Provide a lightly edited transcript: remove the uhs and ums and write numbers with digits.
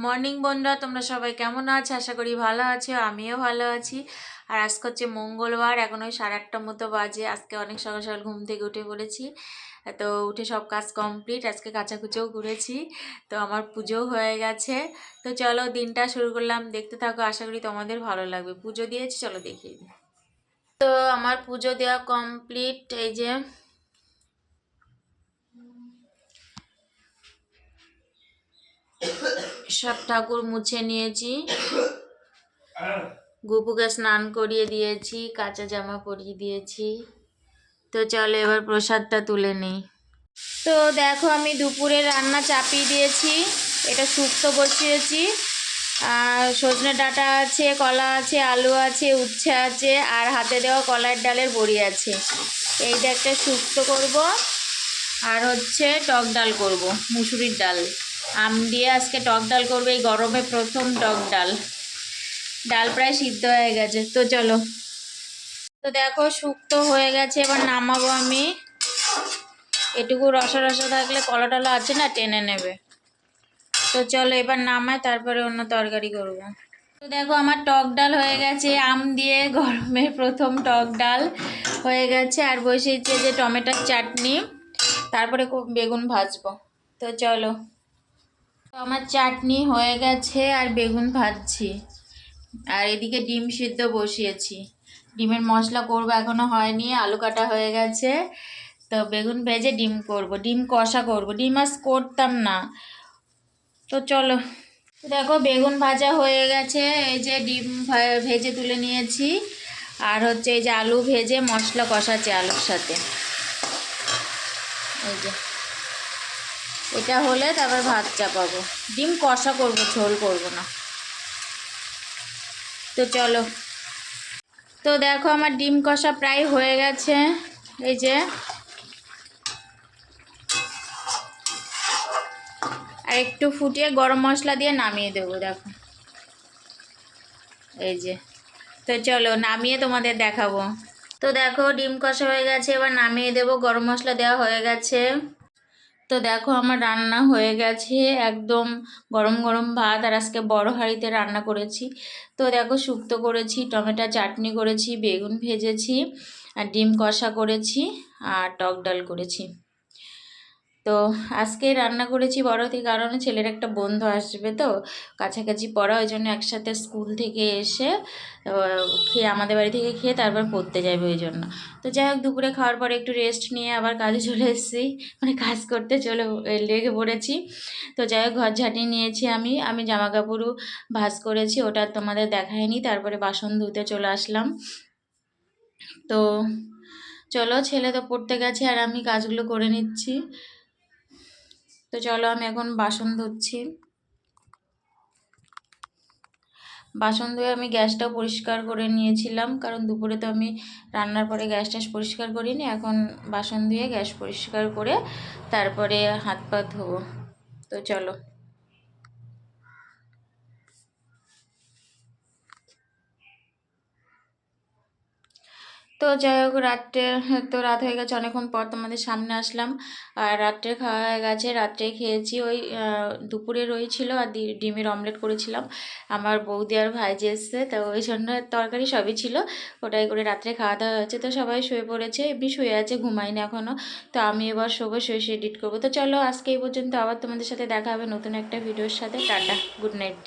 Morning বন্ধুরা, তোমরা সবাই কেমন আছো? আশা করি ভালো আছো, আমিও ভালো আছি। আর আজকে হচ্ছে মঙ্গলবার, এখন ওই 8:30 মতো বাজে। আজকে অনেক সকাল সকাল ঘুম থেকে উঠে পড়েছি। তো উঠে সব কাজ কমপ্লিট, আজকে কাচাকুচোও করেছি। তো আমার পুজোও হয়ে গেছে। তো চলো দিনটা শুরু করলাম, দেখতে থাকো, আশা করি তোমাদের ভালো লাগবে। পুজো দিয়েছি, চলো দেখিয়ে দিই। তো আমার পুজো দেওয়া কমপ্লিট। এই যে সব ঠাকুর মুছে নিয়েছি, গুপুকে স্নান করিয়ে দিয়েছি, কাঁচা জামা পরিয়ে দিয়েছি। তো চলো এবার প্রসাদটা তুলে নিই। তো দেখো আমি দুপুরে রান্না চাপিয়ে দিয়েছি, এটা শুক্তো বসিয়েছি। আর সজনে ডাঁটা আছে, কলা আছে, আলু আছে, উচ্ছে আছে, আর হাতে দেওয়া কলার ডালের বড়ি আছে। এইটা একটা শুক্তো করব, আর হচ্ছে টক ডাল করব, মুসুরির ডাল আম দিয়ে আজকে টক ডাল করবো। এই গরমে প্রথম টক ডাল। ডাল প্রায় সিদ্ধ হয়ে গেছে। তো চলো, তো দেখো শুক্তো হয়ে গেছে, এবার নামাবো আমি। এটুকু রসা রসা থাকলে কলা টলা আছে না, টেনে নেবে। তো চলো এবার নামায়, তারপরে অন্য তরকারি করব। তো দেখো আমার টক ডাল হয়ে গেছে, আম দিয়ে গরমের প্রথম টক ডাল হয়ে গেছে। আর বসিয়েছে যে টমেটোর চাটনি, তারপরে বেগুন ভাজবো। তো চলো, তো আমার চাটনি হয়ে গেছে আর বেগুন ভাজছি। আর এদিকে ডিম সিদ্ধ বসিয়েছি, ডিমের মশলা করবো, এখনো হয়নি। আলু কাটা হয়ে গেছে, তো বেগুন ভেজে ডিম করব, ডিম কষা করব। ডিম আজ করতাম না। তো চলো, দেখো বেগুন ভাজা হয়ে গেছে, এই যে ডিম ভেজে তুলে নিয়েছি। আর হচ্ছে এই যে আলু ভেজে মশলা কষাচ্ছে আলুর সাথে। এই যে এটা হলে তারপর ভাত চাপাবো। ডিম কষা করব, ঝোল করব না। তো চলো, তো দেখো আমার ডিম কষা প্রায় হয়ে গেছে। এই যে আর একটু ফুটিয়ে গরম মশলা দিয়ে নামিয়ে দেবো। দেখো এই যে, তো চলো নামিয়ে তোমাদের দেখাবো। তো দেখো ডিম কষা হয়ে গেছে, এবার নামিয়ে দেবো, গরম মশলা দেওয়া হয়ে গেছে। তো দেখো আমার রান্না হয়ে গেছে, একদম গরম গরম ভাত। আর আজকে বড় হাঁড়িতে রান্না করেছি। তো দেখো শুক্তো করেছি, টমেটো চাটনি করেছি, বেগুন ভেজেছি, আর ডিম কষা করেছি, আর টক ডাল করেছি। তো আজকে রান্না করেছি বড়তে, কারণে ছেলের একটা বন্ধু আসবে, তো কাছাকাছি পড়া, ওই জন্য একসাথে স্কুল থেকে এসে খেয়ে, আমাদের বাড়ি থেকে খেয়ে তারপর পড়তে যাবে, ওই জন্য। তো যাই হোক, দুপুরে খাওয়ার পরে একটু রেস্ট নিয়ে আবার কাজে চলে এসেছি, মানে কাজ করতে লেগে পড়েছি। তো যাই হোক, ঘর ঝাঁটিয়ে নিয়েছি আমি জামা কাপড়ও ভাঁজ করেছি, ওটা তোমাদের দেখাইনি। তারপরে বাসন ধুতে চলে আসলাম। তো চলো, ছেলে তো পড়তে গেছে আর আমি কাজগুলো করে নিচ্ছি। তো চলো আমি এখন বাসন ধুচ্ছি। বাসন ধুয়ে আমি গ্যাসটাও পরিষ্কার করে নিয়েছিলাম, কারণ দুপুরে তো আমি রান্নার পরে গ্যাস ট্যাস পরিষ্কার করিনি। এখন বাসন ধুয়ে গ্যাস পরিষ্কার করে তারপরে হাত পা ধোবো। তো চলো, তো যাই হোক, রাত্রে তো রাত হয়ে গেছে, অনেকক্ষণ পর তোমাদের সামনে আসলাম। আর রাত্রে খাওয়া হয়ে গেছে, রাত্রে খেয়েছি ওই দুপুরে রয়েছিল, আর ডিমের অমলেট করেছিলাম। আমার বৌদি আর ভাইজি এসছে, তো ওই জন্য তরকারি সবই ছিল, ওটাই করে রাত্রে খাওয়া দাওয়া হয়েছে। তো সবাই শুয়ে পড়েছে, এমনি শুয়ে আছে, ঘুমাইনি এখনও। তো আমি এবার শুয়ে শুয়ে এডিট করবো। তো চলো আজকে এই পর্যন্ত, আবার তোমাদের সাথে দেখা হবে নতুন একটা ভিডিওর সাথে। Tata, good night.